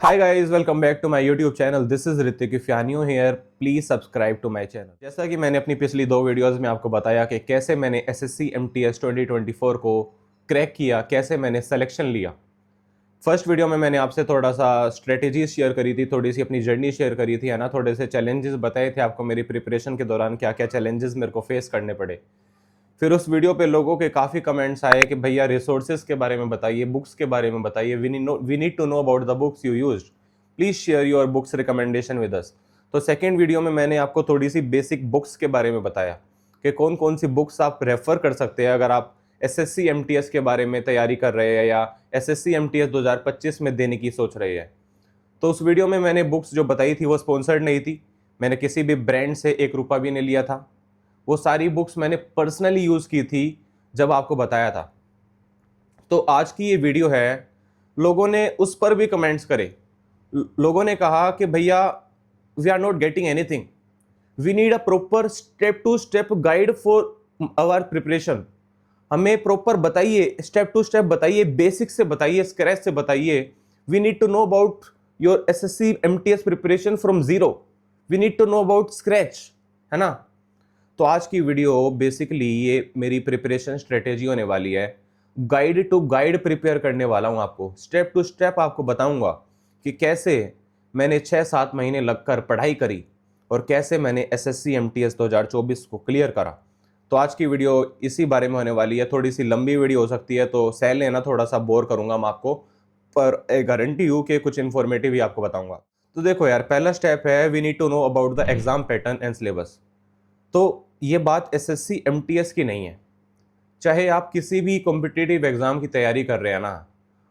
Hi guys, welcome back to my YouTube channel. This is Ritik. If you are new here, please subscribe to my channel. जैसा कि मैंने अपनी पिछली दो videos में आपको बताया कि कैसे मैंने एसएससी एमटीएस 2024 को क्रैक किया, कैसे मैंने सिलेक्शन लिया। फर्स्ट वीडियो में मैंने आपसे थोड़ा सा स्ट्रेटेजी शेयर करी थी, थोड़ी सी अपनी जर्नी शेयर करी थी, है ना, थोड़े से चैलेंजेस बताए थे आपको मेरी प्रिपरेशन के दौरान क्या क्या चैलेंजेस मेरे को फेस करने पड़े। फिर उस वीडियो पे लोगों के काफ़ी कमेंट्स आए कि भैया रिसोर्सेज के बारे में बताइए, बुक्स के बारे में बताइए, we need to know about the books you used, please share your books recommendation with us. तो सेकेंड वीडियो में मैंने आपको थोड़ी सी बेसिक बुक्स के बारे में बताया कि कौन कौन सी बुक्स आप रेफ़र कर सकते हैं अगर आप एसएससी एमटीएस के बारे में तैयारी कर रहे हैं या एसएससी एमटीएस 2025 में देने की सोच रहे हैं। तो उस वीडियो में मैंने बुक्स जो बताई थी वो स्पॉन्सर्ड नहीं थी, मैंने किसी भी ब्रांड से एक रुपया भी नहीं लिया था। वो सारी बुक्स मैंने पर्सनली यूज़ की थी जब आपको बताया था। तो आज की ये वीडियो है, लोगों ने उस पर भी कमेंट्स करे। लोगों ने कहा कि भैया we are not getting anything, we need a proper step to step guide for our preparation. हमें प्रॉपर बताइए, स्टेप टू स्टेप बताइए, बेसिक से बताइए, स्क्रैच से बताइए। We need to know about your SSC MTS preparation from zero, we need to know about scratch, है ना। तो आज की वीडियो बेसिकली ये मेरी प्रिपरेशन स्ट्रेटेजी होने वाली है। गाइड टू गाइड प्रिपेयर करने वाला हूँ आपको, स्टेप टू स्टेप आपको बताऊंगा कि कैसे मैंने 6-7 महीने लगकर पढ़ाई करी और कैसे मैंने एसएससी एमटीएस 2024 को क्लियर करा। तो आज की वीडियो इसी बारे में होने वाली है। थोड़ी सी लंबी वीडियो हो सकती है तो सह लेना, थोड़ा सा बोर करूंगा मैं आपको, पर एक गारंटी हूँ कि कुछ इन्फॉर्मेटिव ही आपको बताऊंगा। तो देखो यार, पहला स्टेप है we need to know about the exam pattern and syllabus. तो ये बात एसएससी एमटीएस की नहीं है, चाहे आप किसी भी कॉम्पिटिटिव एग्जाम की तैयारी कर रहे हैं ना,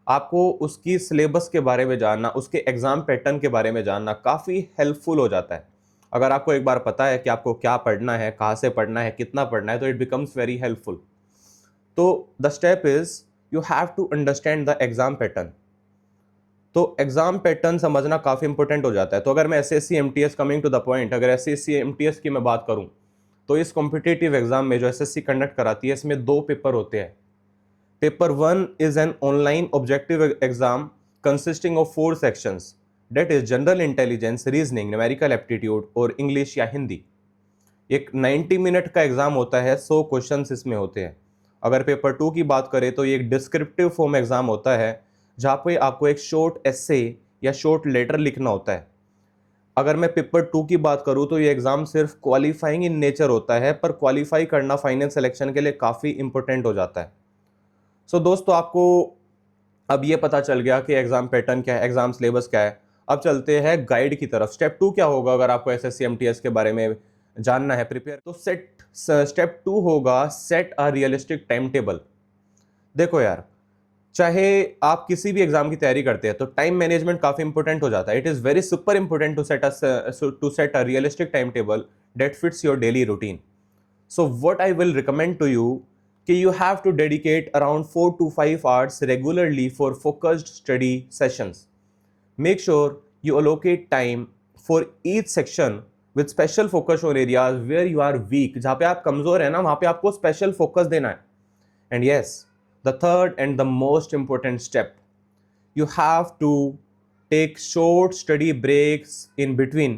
आपको उसकी सिलेबस के बारे में जानना, उसके एग्जाम पैटर्न के बारे में जानना काफ़ी हेल्पफुल हो जाता है। अगर आपको एक बार पता है कि आपको क्या पढ़ना है, कहाँ से पढ़ना है, कितना पढ़ना है, तो इट बिकम्स वेरी हेल्पफुल। तो the step is you have to understand the exam pattern. तो एग्जाम पैटर्न समझना काफ़ी इंपॉर्टेंट हो जाता है। तो अगर मैं SSC MTS, coming to the point, अगर एसएससी एमटीएस की मैं बात करूं तो इस कॉम्पिटिटिव एग्जाम में जो एसएससी कंडक्ट कराती है इसमें दो पेपर होते हैं। Paper one is an online objective exam consisting of 4 sections, that is general intelligence, reasoning, numerical aptitude और इंग्लिश या हिंदी। एक 90 मिनट का एग्जाम होता है, 100 क्वेश्चन इसमें होते हैं। अगर पेपर टू की बात करें तो ये एक डिस्क्रिप्टिव फॉर्म एग्जाम होता है जहाँ पे आपको एक शॉर्ट एस्से या शॉर्ट लेटर लिखना होता है। अगर मैं पेपर टू की बात करूँ तो ये एग्ज़ाम सिर्फ क्वालिफाइंग इन नेचर होता है, पर क्वालिफाई करना फाइनल सिलेक्शन के लिए काफ़ी इंपॉर्टेंट हो जाता है। सो दोस्तों, आपको अब ये पता चल गया कि एग्ज़ाम पैटर्न क्या है, एग्ज़ाम सिलेबस क्या है। अब चलते हैं गाइड की तरफ। स्टेप टू क्या होगा अगर आपको एसएससी एमटीएस के बारे में जानना है, प्रिपेयर, तो स्टेप टू होगा set a realistic time table. देखो यार, चाहे आप किसी भी एग्जाम की तैयारी करते हैं तो टाइम मैनेजमेंट काफी इंपॉर्टेंट हो जाता है। It is very super important to set a realistic time table that fits your daily routine. So what I will recommend to you कि you have to dedicate around 4 to 5 hours regularly for focused study sessions. Make sure you allocate time for each section with special focus on areas where you are weak. जहाँ पे आप कमजोर है ना, वहाँ पे आपको स्पेशल फोकस देना है। And yes, the third and the most important step, you have to take short study breaks in between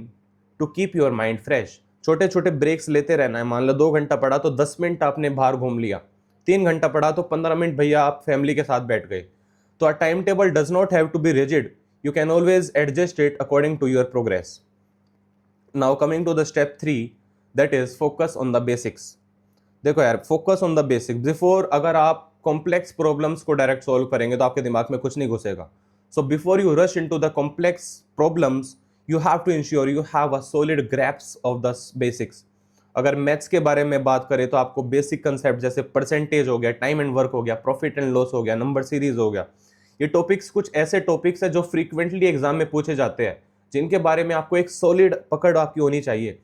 to keep your mind fresh. छोटे छोटे ब्रेक्स लेते रहना है। मान लो 2 घंटा पढ़ा तो 10 मिनट आपने बाहर घूम लिया, 3 घंटा पढ़ा तो 15 मिनट भैया आप फैमिली के साथ बैठ गए। तो a time table does not have to be rigid, you can always adjust it according to your progress. Now coming to the step three, that is focus on the basics. देखो यार, focus on the basic before, अगर आप complex problems को direct solve करेंगे तो आपके दिमाग में कुछ नहीं घुसेगा। So before you rush into the complex problems, you have to ensure you have a solid grasps of the basics. अगर मैथ्स के बारे में बात करें तो आपको बेसिक कंसेप्ट जैसे परसेंटेज हो गया, टाइम एंड वर्क हो गया, प्रॉफिट एंड लॉस हो गया, नंबर सीरीज हो गया, ये टॉपिक्स कुछ ऐसे टॉपिक्स है जो फ्रीक्वेंटली एग्जाम में पूछे जाते हैं, जिनके बारे में आपको एक सॉलिड पकड़ आपकी होनी चाहिए।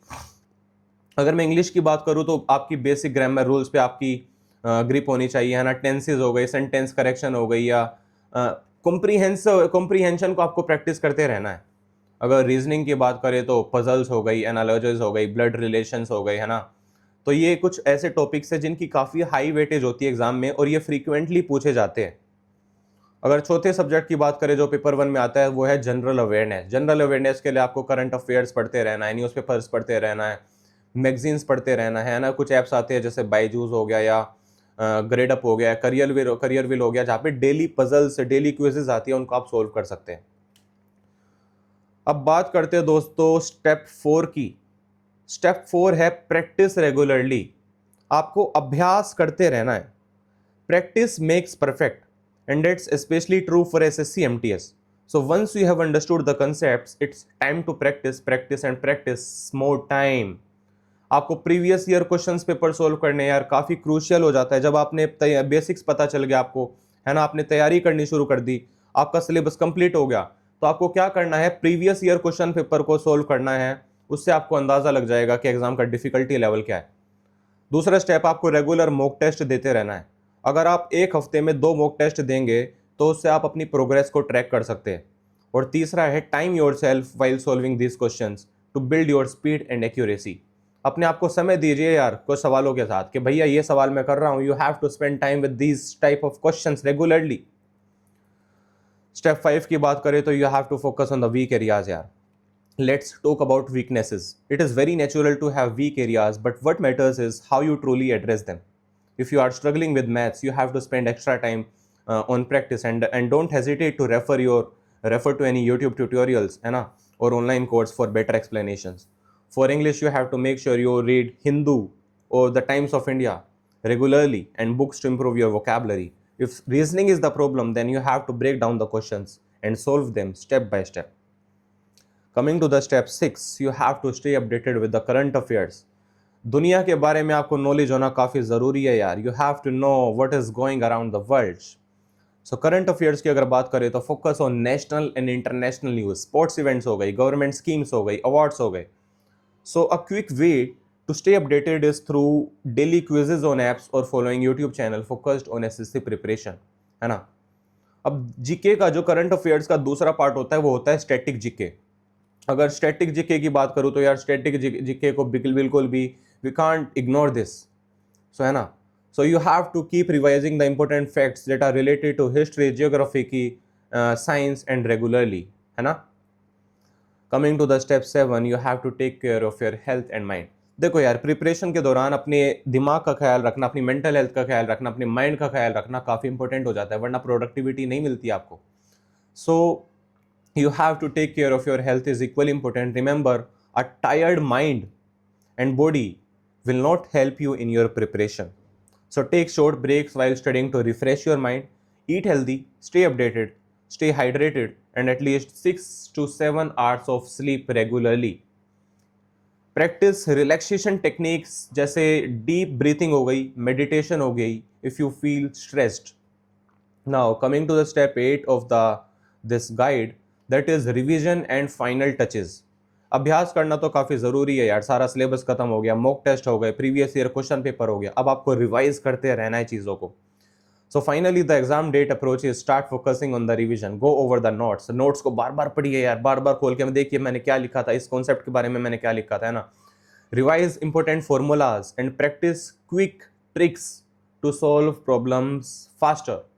अगर मैं इंग्लिश की बात करूँ तो आपकी बेसिक ग्रामर रूल्स पे आपकी ग्रिप होनी चाहिए, है ना। टेंसेज हो गई, सेंटेंस करेक्शन हो गई, या कॉम्प्रीहेंशन को आपको प्रैक्टिस करते रहना है। अगर रीजनिंग की बात करें तो पजल्स हो गई, एनालॉजीज हो गई, ब्लड रिलेशंस हो गई, है ना। तो ये कुछ ऐसे टॉपिक्स हैं जिनकी काफ़ी हाई वेटेज होती है एग्जाम में और ये फ्रीक्वेंटली पूछे जाते हैं। अगर चौथे सब्जेक्ट की बात करें जो पेपर 1 में आता है, वो है जनरल अवेयरनेस। जनरल अवेयरनेस के लिए आपको करंट अफेयर्स पढ़ते रहना है, न्यूज़पेपर्स पढ़ते रहना है, मैगजीन्स पढ़ते रहना है ना। कुछ ऐप्स आते हैं जैसे बायजूस हो गया या ग्रेड अप हो गया, करियर विल हो गया, जहाँ पे डेली पजल्स, डेली क्विजेज आती है, उनको आप सोल्व कर सकते हैं। अब बात करते हैं दोस्तों स्टेप 4 की। स्टेप 4 है प्रैक्टिस रेगुलरली। आपको अभ्यास करते रहना है। Practice makes perfect and it's especially true for SSC MTS. So once you have understood the concepts, it's time to practice and practice more time. आपको previous year questions paper solve करने यार काफ़ी crucial हो जाता है जब आपने basics पता चल गया आपको, है ना, आपने तैयारी करनी शुरू कर दी, आपका सिलेबस कंप्लीट हो गया, तो आपको क्या करना है, प्रीवियस ईयर क्वेश्चन पेपर को सोल्व करना है। उससे आपको अंदाज़ा लग जाएगा कि एग्जाम का डिफिकल्टी लेवल क्या है। दूसरा स्टेप, आपको रेगुलर मॉक टेस्ट देते रहना है। अगर आप एक हफ्ते में 2 मॉक टेस्ट देंगे तो उससे आप अपनी प्रोग्रेस को ट्रैक कर सकते हैं। और तीसरा है time yourself while solving this questions to build your speed and accuracy. अपने आप को समय दीजिए यार कुछ सवालों के साथ कि भैया ये सवाल मैं कर रहा हूं, you have to spend time with these type of questions regularly. Step 5 की बात करें तो you have to focus on the weak areas यार। Let's talk about weaknesses. It is very natural to have weak areas, but what matters is how you truly address them. If you are struggling with maths, you have to spend extra time on practice and don't hesitate to refer to any YouTube tutorials, है ना, or online course for better explanations. For English, you have to make sure you read Hindu or the Times of India regularly and books to improve your vocabulary. If reasoning is the problem, then you have to break down the questions and solve them step by step. Coming to the step 6, you have to stay updated with the current affairs. दुनिया के बारे में आपको knowledge होना काफ़ी ज़रूरी है यार। You have to know what is going around the world. So current affairs की अगर बात करें तो focus on national and international news, sports events हो गई, गवर्नमेंट स्कीम्स हो गई, अवार्ड्स हो गए। So a quick way to stay updated is through daily quizzes on apps और following YouTube channel focused on SSC preparation, है ना। अब जीके का जो करंट अफेयर्स का दूसरा पार्ट होता है वो होता है स्टैटिक जीके। अगर स्टैटिक जीके की बात करूँ तो यार स्टैटिक जीके को बिल्कुल भी we can't ignore this, so है ना। So you have to keep revising the important facts that are related to history, geography की, साइंस एंड रेगुलरली, है ना। Coming to the step 7, you have to take care of your health and mind. देखो यार preparation के दौरान अपने दिमाग का ख्याल रखना, अपनी मेंटल हेल्थ का ख्याल रखना, अपने माइंड का ख्याल रखना काफ़ी इंपॉर्टेंट हो जाता है, वरना प्रोडक्टिविटी नहीं मिलती आपको। सो you have to take care of your health is equally important. Remember, a tired mind and body will not help you in your preparation. So take short breaks while studying to refresh your mind. Eat healthy, stay updated, stay hydrated, and at least 6 to 7 hours of sleep regularly. Practice relaxation techniques जैसे deep breathing हो गई, meditation हो गई if you feel stressed. Now coming to the step 8 of this guide, that is revision and final touches. अभ्यास करना तो काफ़ी ज़रूरी है यार, सारा सिलेबस खत्म हो गया, मॉक टेस्ट हो गए, प्रीवियस ईयर क्वेश्चन पेपर हो गया, अब आपको रिवाइज करते रहना है चीज़ों को। So finally the exam date approach is, start focusing on the revision, go over the notes. Notes को बार बार पढ़िए यार, बार बार खोल के देखिए मैंने क्या लिखा था, इस कॉन्सेप्ट के बारे में मैंने क्या लिखा था, है ना। Revise important formulas and practice quick tricks to solve problems faster.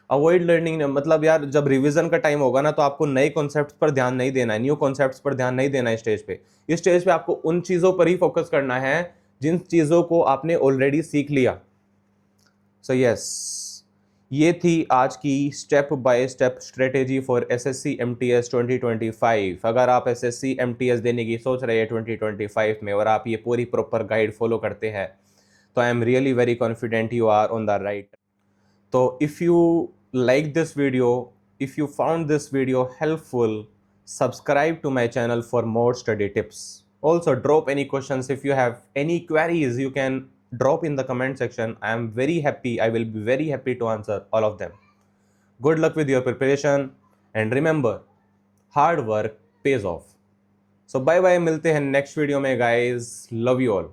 Avoid learning, मतलब यार जब रिवीजन का टाइम होगा ना तो आपको नए कॉन्सेप्ट्स पर ध्यान नहीं देना है, न्यू कॉन्सेप्ट्स पर ध्यान नहीं देना है स्टेज पे। इस स्टेज पे आपको उन चीज़ों पर ही फोकस करना है जिन चीज़ों को आपने ऑलरेडी सीख लिया। सो यस, ये थी आज की step by step strategy for SSC MTS 2025। अगर आप एसएससी एमटीएस देने की सोच रहे हैं 2025 में और आप ये पूरी प्रॉपर गाइड फॉलो करते हैं तो I am really very confident you are on the right. So if you like this video, if you found this video helpful, subscribe to my channel for more study tips. Also drop any questions. If you have any queries, you can drop in the comment section. I will be very happy to answer all of them. Good luck with your preparation and remember, hard work pays off. So bye bye, मिलते हैं next video में guys. Love you all.